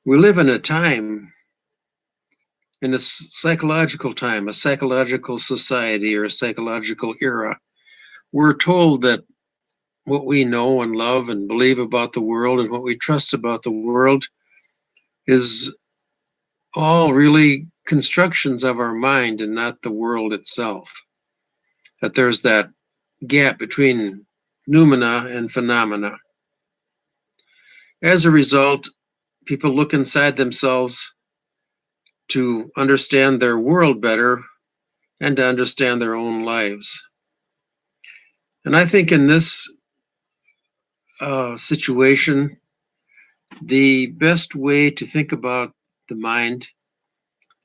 We live in a time, in a psychological time, a psychological society, or a psychological era. We're told that what we know and love and believe about the world and what we trust about the world is all really constructions of our mind and not the world itself. That there's that gap between noumena and phenomena. As a result, people look inside themselves to understand their world better and to understand their own lives. And I think in this situation, the best way to think about the mind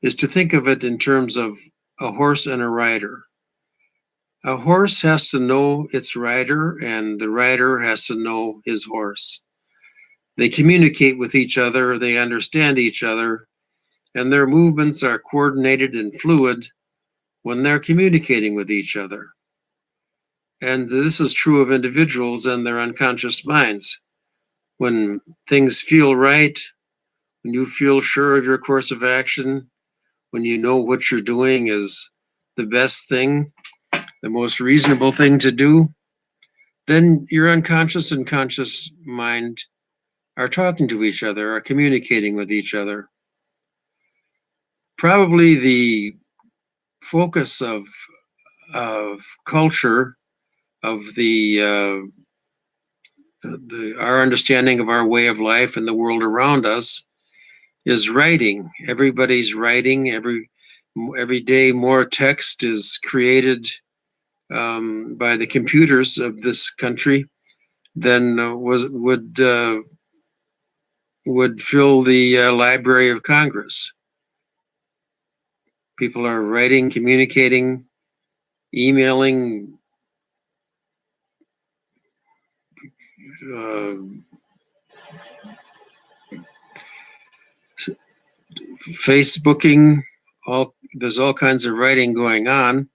is to think of it in terms of a horse and a rider. A horse has to know its rider, and the rider has to know his horse. They communicate with each other, they understand each other, and their movements are coordinated and fluid when they're communicating with each other. And this is true of individuals and their unconscious minds. When things feel right, when you feel sure of your course of action, when you know what you're doing is the best thing, the most reasonable thing to do, then your unconscious and conscious mind are talking to each other, are communicating with each other. Probably the focus of culture, of our understanding of our way of life and the world around us is writing. Everybody's writing. Every day more text is created by the computers of this country than would fill the Library of Congress. People are writing, communicating, emailing, uh, Facebooking. There's all kinds of writing going on,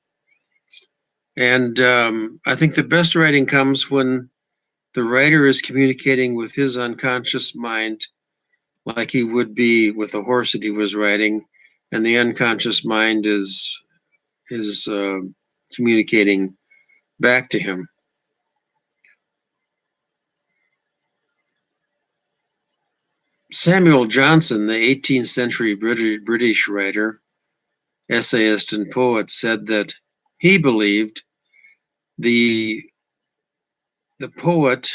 and I think the best writing comes when the writer is communicating with his unconscious mind like he would be with a horse that he was riding, and the unconscious mind is communicating back to him. Samuel Johnson, the 18th century British writer, essayist, and poet, said that he believed the the poet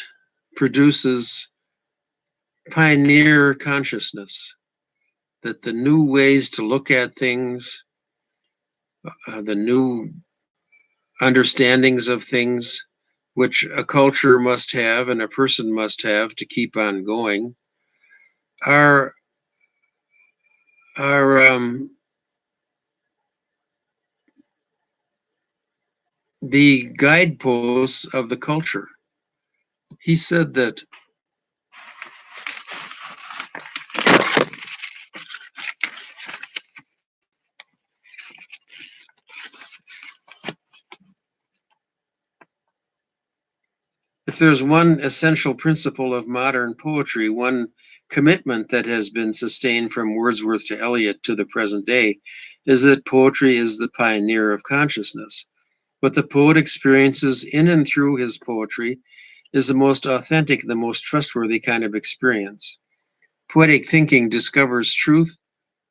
produces pioneer consciousness, that the new ways to look at things, the new understandings of things, which a culture must have and a person must have to keep on going, are are the guideposts of the culture. He said that if there's one essential principle of modern poetry, one commitment that has been sustained from Wordsworth to Eliot to the present day, is that poetry is the pioneer of consciousness. What the poet experiences in and through his poetry is the most authentic, the most trustworthy kind of experience. Poetic thinking discovers truth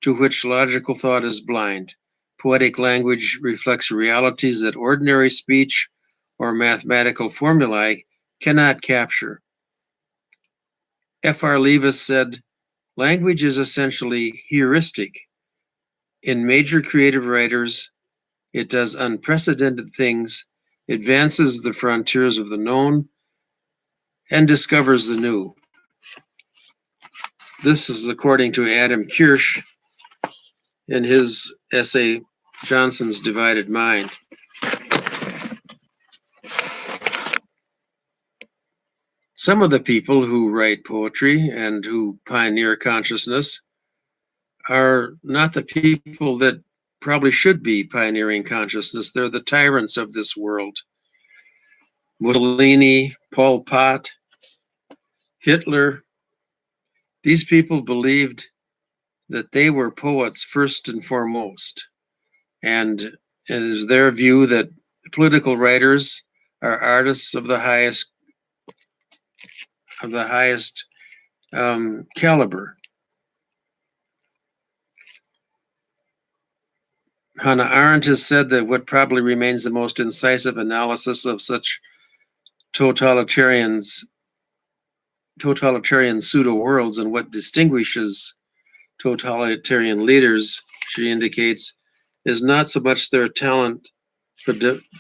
to which logical thought is blind. Poetic language reflects realities that ordinary speech or mathematical formulae cannot capture. F.R. Leavis said, language is essentially heuristic. In major creative writers, it does unprecedented things, advances the frontiers of the known, and discovers the new. This is according to Adam Kirsch in his essay, Johnson's Divided Mind. Some of the people who write poetry and who pioneer consciousness are not the people that probably should be pioneering consciousness. They're the tyrants of this world. Mussolini, Pol Pot, Hitler, These people believed that they were poets first and foremost, and it is their view that political writers are artists of the highest caliber. Hannah Arendt has said that what probably remains the most incisive analysis of such totalitarian pseudo worlds and what distinguishes totalitarian leaders, she indicates, is not so much their talent for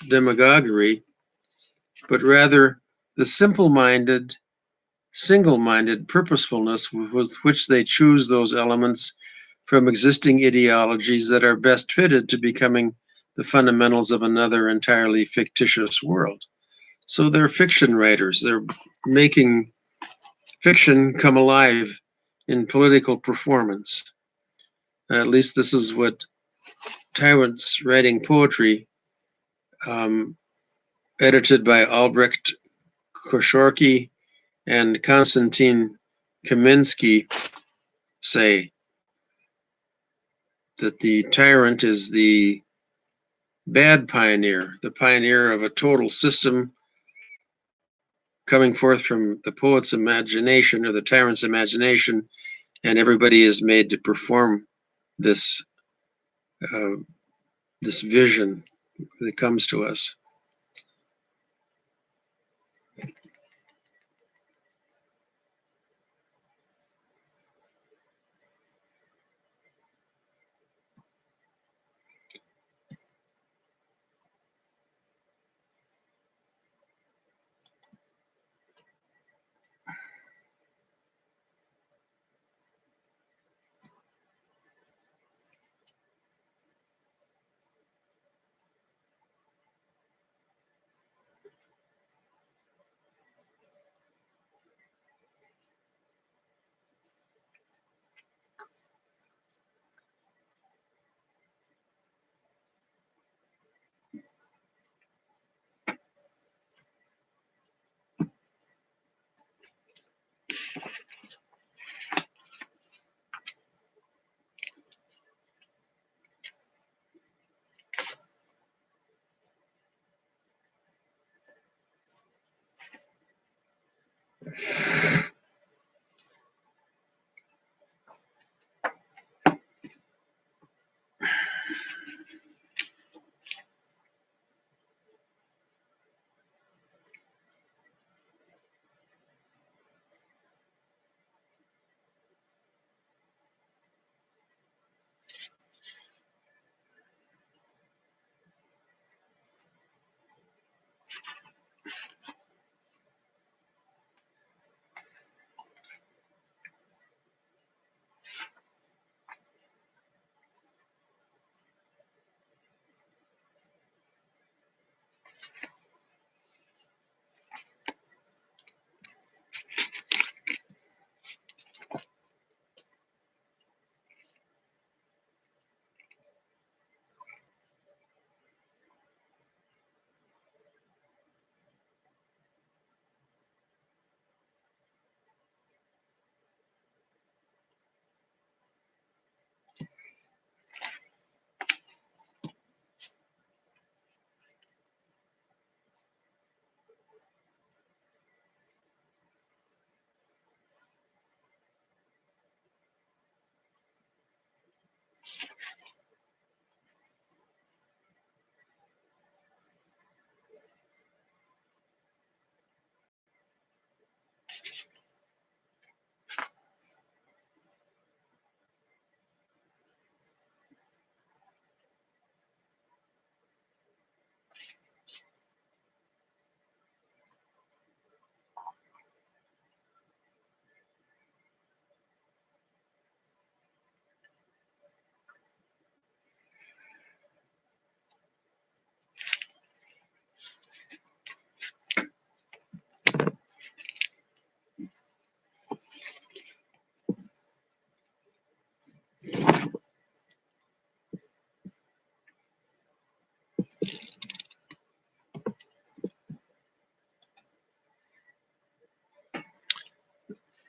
demagoguery, but rather the simple-minded, single-minded purposefulness with which they choose those elements from existing ideologies that are best fitted to becoming the fundamentals of another entirely fictitious world. So they're fiction writers. They're making fiction come alive in political performance. At least this is what Tyrants Writing Poetry, edited by Albrecht Koshorky and Konstantin Kaminsky, say that the tyrant is the bad pioneer, the pioneer of a total system coming forth from the poet's imagination or the tyrant's imagination, and everybody is made to perform this uh, this vision that comes to us.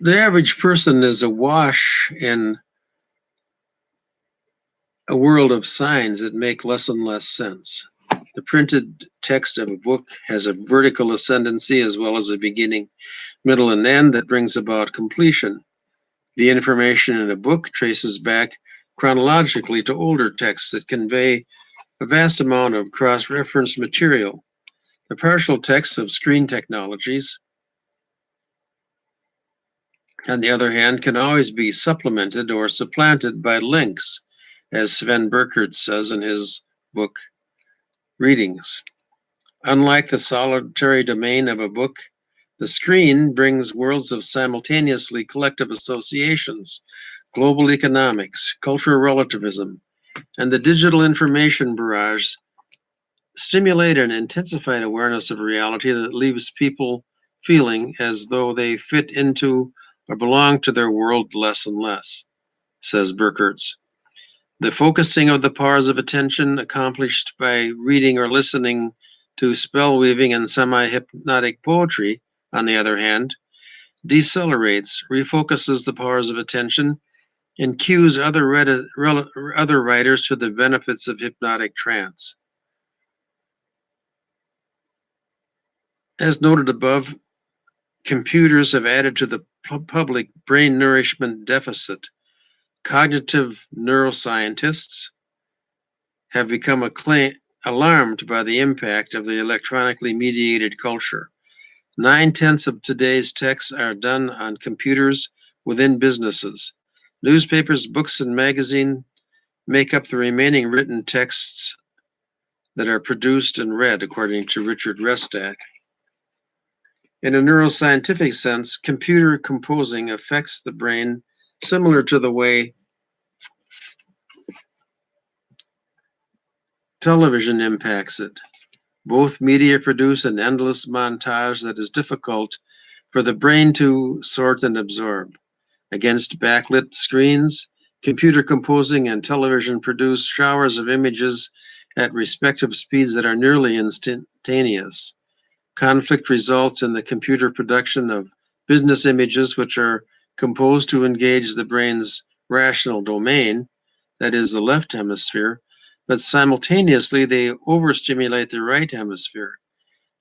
The average person is awash in a world of signs that make less and less sense. The printed text of a book has a vertical ascendancy as well as a beginning, middle, and end that brings about completion. The information in a book traces back chronologically to older texts that convey a vast amount of cross reference material. The partial texts of screen technologies, on the other hand, can always be supplemented or supplanted by links, as Sven Burkert says in his book Readings. Unlike the solitary domain of a book, the screen brings worlds of simultaneously collective associations, global economics, cultural relativism, and the digital information barrage stimulate an intensified awareness of reality that leaves people feeling as though they fit into or belong to their world less and less, says Burkertz. The focusing of the powers of attention accomplished by reading or listening to spell weaving and semi hypnotic poetry, on the other hand, decelerates, refocuses the powers of attention, and cues other writers to the benefits of hypnotic trance. As noted above, computers have added to the public brain nourishment deficit. Cognitive neuroscientists have become alarmed by the impact of the electronically mediated culture. 9/10 of today's texts are done on computers within businesses. Newspapers, books, and magazines make up the remaining written texts that are produced and read, according to Richard Restak. In a neuroscientific sense, computer composing affects the brain similar to the way television impacts it. Both media produce an endless montage that is difficult for the brain to sort and absorb. Against backlit screens, computer composing and television produce showers of images at respective speeds that are nearly instantaneous. Conflict results in the computer production of business images which are composed to engage the brain's rational domain, that is, the left hemisphere, but simultaneously they overstimulate the right hemisphere.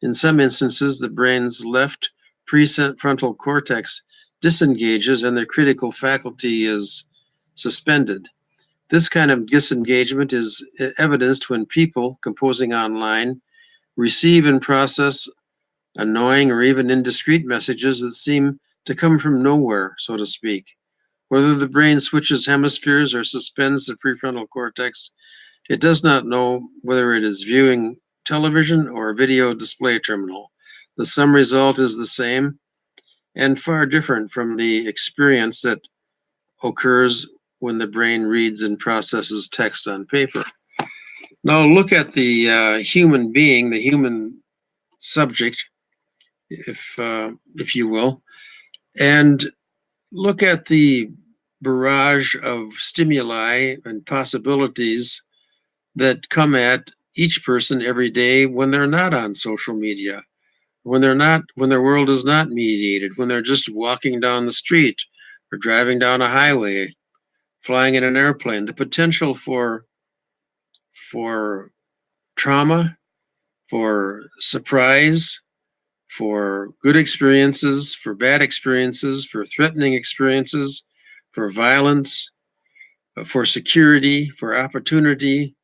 In some instances, the brain's left prefrontal cortex disengages and the critical faculty is suspended. This kind of disengagement is evidenced when people composing online receive and process annoying or even indiscreet messages that seem to come from nowhere, so to speak. Whether the brain switches hemispheres or suspends the prefrontal cortex, it does not know whether it is viewing television or a video display terminal. The sum result is the same and far different from the experience that occurs when the brain reads and processes text on paper. Now look at the human being, the human subject, if you will, and look at the barrage of stimuli and possibilities that come at each person every day when they're not on social media, when their world is not mediated, when they're just walking down the street or driving down a highway, flying in an airplane. The potential for trauma, for surprise, for good experiences, for bad experiences, for threatening experiences, for violence, for security, for opportunity,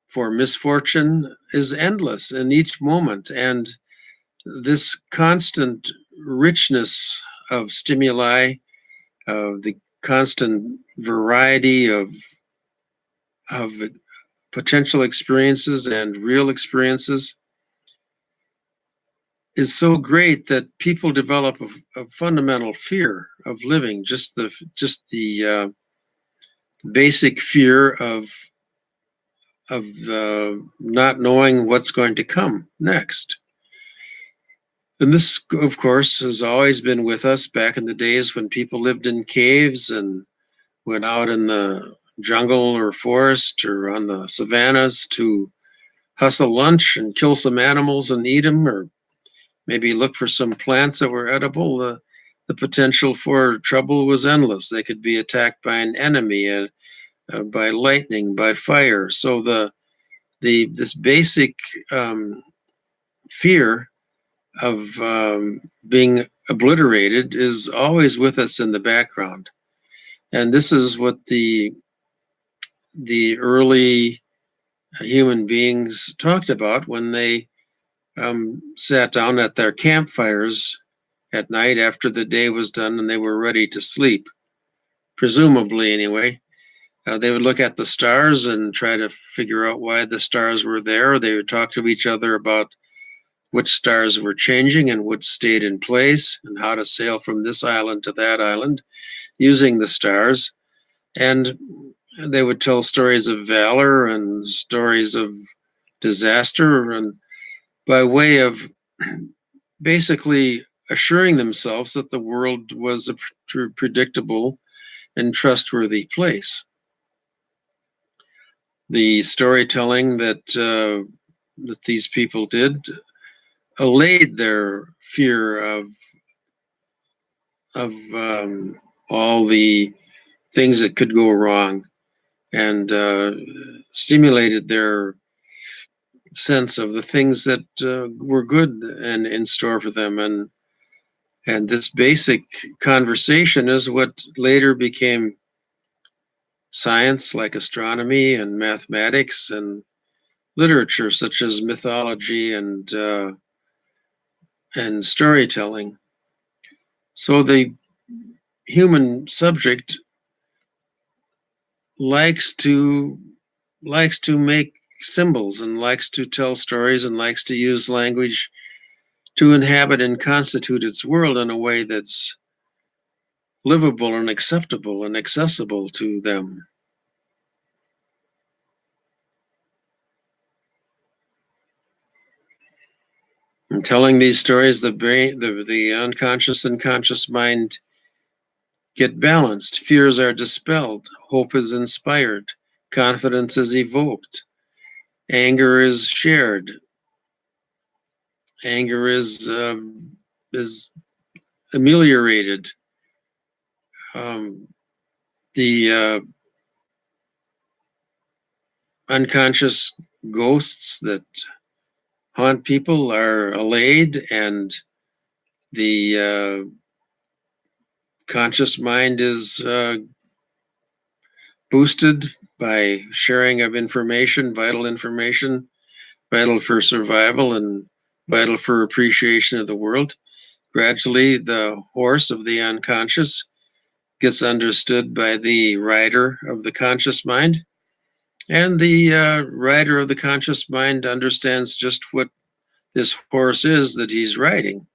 for misfortune is endless in each moment. And this constant richness of stimuli, the constant variety of potential experiences and real experiences is so great that people develop a fundamental fear of living, just the basic fear of not knowing what's going to come next. And this, of course, has always been with us back in the days when people lived in caves and went out in the jungle or forest or on the savannas to hustle lunch and kill some animals and eat them, or maybe look for some plants that were edible. The the potential for trouble was endless. They could be attacked by an enemy, by lightning, by fire. So this basic fear of being obliterated is always with us in the background. And this is what the early human beings talked about when they sat down at their campfires at night after the day was done and they were ready to sleep, presumably anyway. They would look at the stars and try to figure out why the stars were there. They would talk to each other about which stars were changing and which stayed in place, and how to sail from this island to that island using the stars. And they would tell stories of valor and stories of disaster, and by way of basically assuring themselves that the world was a predictable and trustworthy place. The storytelling that these people did allayed their fear of all the things that could go wrong, and stimulated their sense of the things that were good and in store for them. And this basic conversation is what later became science, like astronomy and mathematics, and literature such as mythology and storytelling. So the human subject likes to make symbols, and likes to tell stories, and likes to use language to inhabit and constitute its world in a way that's livable and acceptable and accessible to them. In telling these stories, the brain, the unconscious and conscious mind get balanced. Fears are dispelled. Hope is inspired. Confidence is evoked. Anger is shared. Anger is ameliorated. The unconscious ghosts that haunt people are allayed, and the conscious mind is boosted by sharing of information, vital for survival and vital for appreciation of the world. Gradually, the horse of the unconscious gets understood by the rider of the conscious mind, and the rider of the conscious mind understands just what this horse is that he's riding.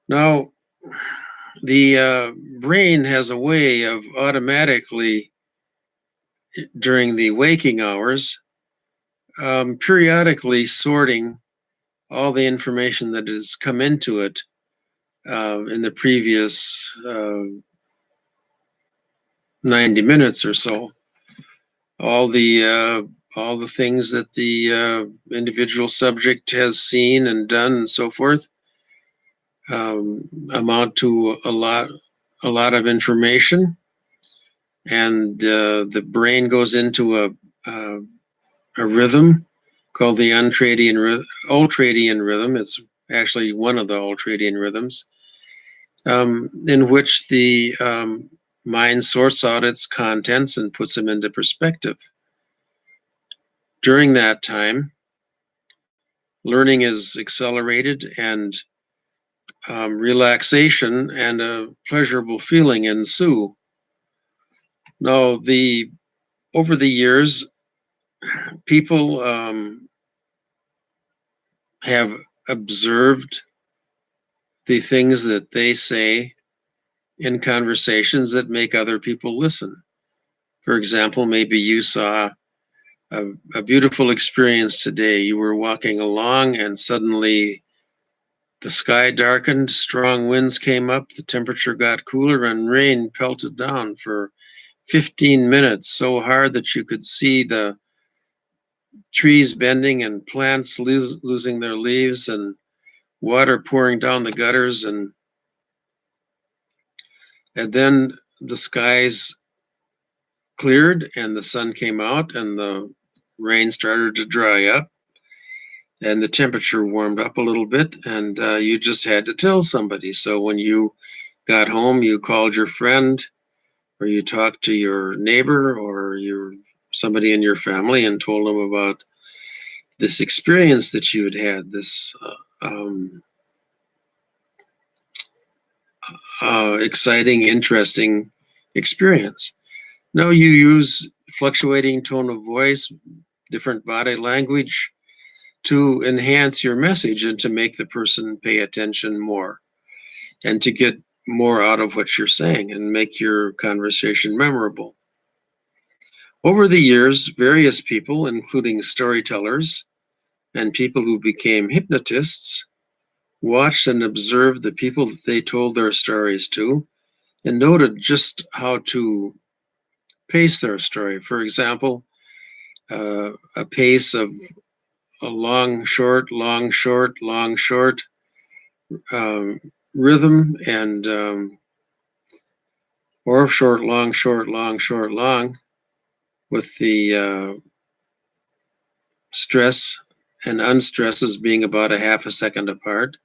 Now, the brain has a way of automatically, during the waking hours, periodically sorting all the information that has come into it in the previous 90 minutes or so. All the things that the individual subject has seen and done and so forth amount to a lot of information, and the brain goes into a rhythm called the ultradian rhythm. It's actually one of the ultradian rhythms, in which the mind sorts out its contents and puts them into perspective. During that time, learning is accelerated, and relaxation and a pleasurable feeling ensue. Now, over the years, people have observed the things that they say in conversations that make other people listen. For example, maybe you saw a beautiful experience today. You were walking along and suddenly the sky darkened, strong winds came up, the temperature got cooler, and rain pelted down for 15 minutes so hard that you could see the trees bending and plants losing their leaves, and water pouring down the gutters. And And then the skies cleared and the sun came out and the rain started to dry up and the temperature warmed up a little bit, and you just had to tell somebody. So when you got home, you called your friend or you talked to your neighbor or somebody in your family and told them about this experience that you had had, this exciting, interesting experience. Now you use fluctuating tone of voice, different body language to enhance your message and to make the person pay attention more and to get more out of what you're saying and make your conversation memorable. Over the years, various people, including storytellers and people who became hypnotists, watched and observed the people that they told their stories to and noted just how to pace their story. For example, a pace of a long, short, long, short, long, short um, rhythm, and or short, long, short, long, short, long, with the stress and unstresses being about a half a second apart,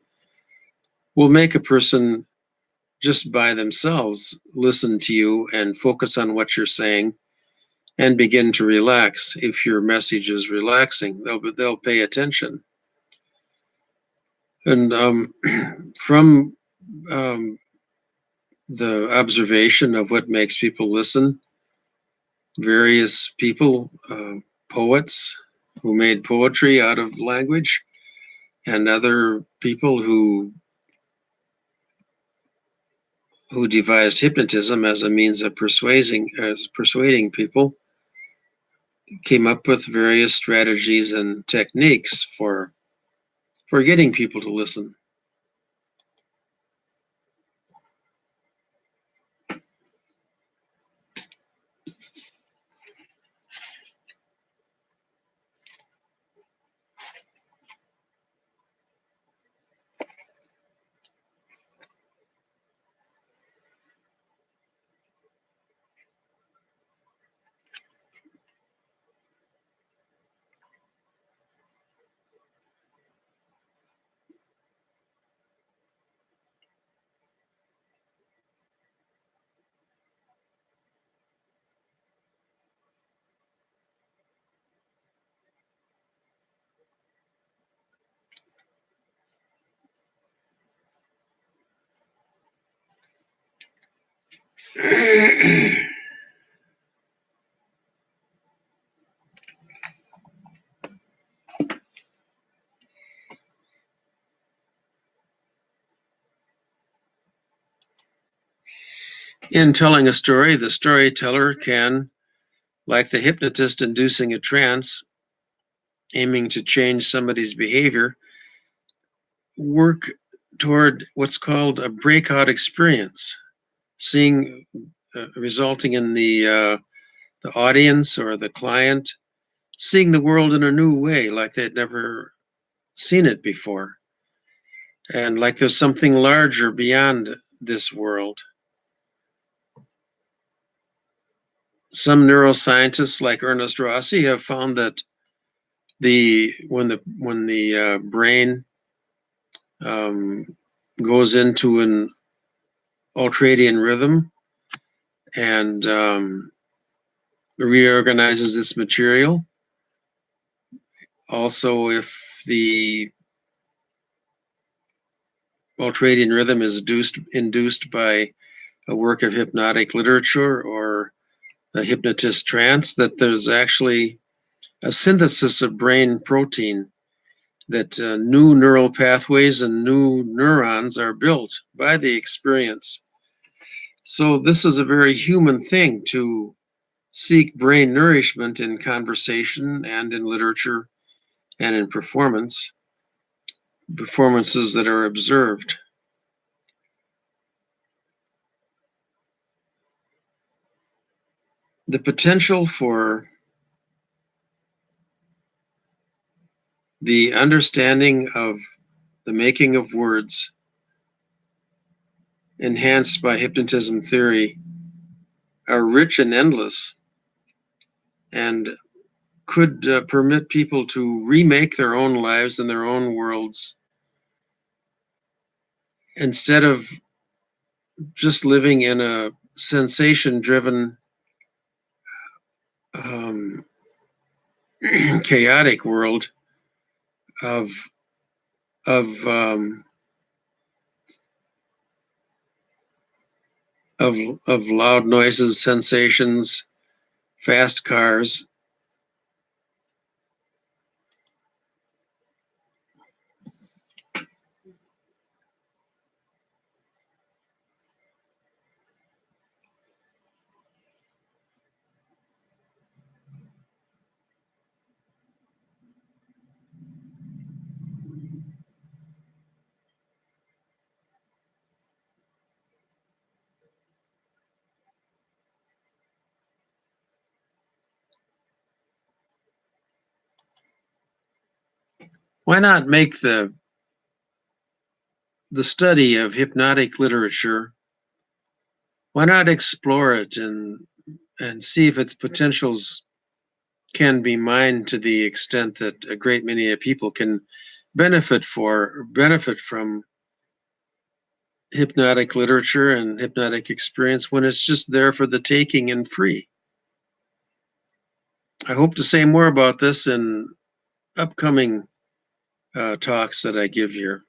will make a person just by themselves listen to you and focus on what you're saying and begin to relax. If your message is relaxing, they'll pay attention. And from um, the observation of what makes people listen, various people, poets who made poetry out of language, and other people who devised hypnotism as a means of persuading people, came up with various strategies and techniques for getting people to listen. In telling a story, the storyteller can, like the hypnotist inducing a trance, aiming to change somebody's behavior, work toward what's called a breakout experience, seeing resulting in the audience or the client seeing the world in a new way, like they'd never seen it before, and like there's something larger beyond this world. Some neuroscientists, like Ernest Rossi, have found that when the brain um, goes into an ultradian rhythm and reorganizes its material. Also, if the ultradian rhythm is induced by a work of hypnotic literature or a hypnotist trance, that there's actually a synthesis of brain protein, that new neural pathways and new neurons are built by the experience. So this is a very human thing to seek brain nourishment in conversation and in literature and in performances that are observed. The potential for the understanding of the making of words enhanced by hypnotism theory are rich and endless, and could permit people to remake their own lives and their own worlds instead of just living in a sensation driven um, chaotic world of of um, of of loud noises, sensations, fast cars. Why not make the study of hypnotic literature? Why not explore it and see if its potentials can be mined to the extent that a great many people can benefit from hypnotic literature and hypnotic experience when it's just there for the taking and free. I hope to say more about this in upcoming talks that I give here.